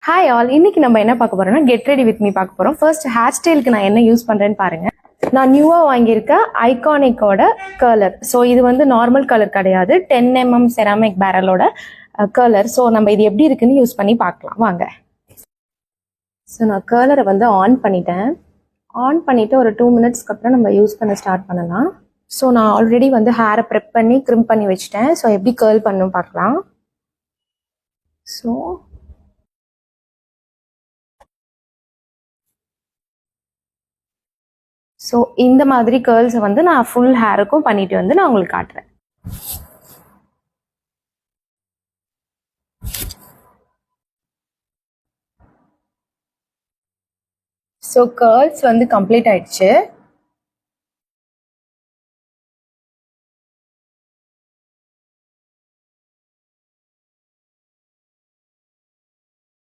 Hi all, இன்னைக்கு நம்ம என்ன பார்க்க போறோம்னா கெட் ரெடி வித் மீ பார்க்க போறோம். ஃபர்ஸ்ட் ஹேர் ஸ்டைலுக்கு நான் என்ன யூஸ் பண்றேன்னு பாருங்க. நான் நியூவா வாங்கியிருக்க ஐகானிக்கோட கலர். ஸோ இது வந்து நார்மல் கலர் கிடையாது, 10 mm செராமிக் பேரலோட கலர். ஸோ நம்ம இது எப்படி இருக்குன்னு யூஸ் பண்ணி பார்க்கலாம் வாங்க. ஸோ நான் கலரை வந்து ஆன் பண்ணிட்டேன். ஆன் பண்ணிட்டு ஒரு 2 மினிட்ஸ்க்கு அப்புறம் நம்ம யூஸ் பண்ண ஸ்டார்ட் பண்ணலாம். ஸோ நான் ஆல்ரெடி வந்து ஹேரை ப்ரெப் பண்ணி க்ரிம் பண்ணி வச்சுட்டேன். ஸோ எப்படி கேர்ள் பண்ணணும் பார்க்கலாம். ஸோ இந்த மாதிரி கேர்ள்ஸை வந்து நான் ஃபுல் ஹேருக்கும் பண்ணிட்டு வந்து நான் உங்களுக்கு காட்டுறேன். ஸோ கேர்ள்ஸ் வந்து கம்ப்ளீட் ஆயிடுச்சு.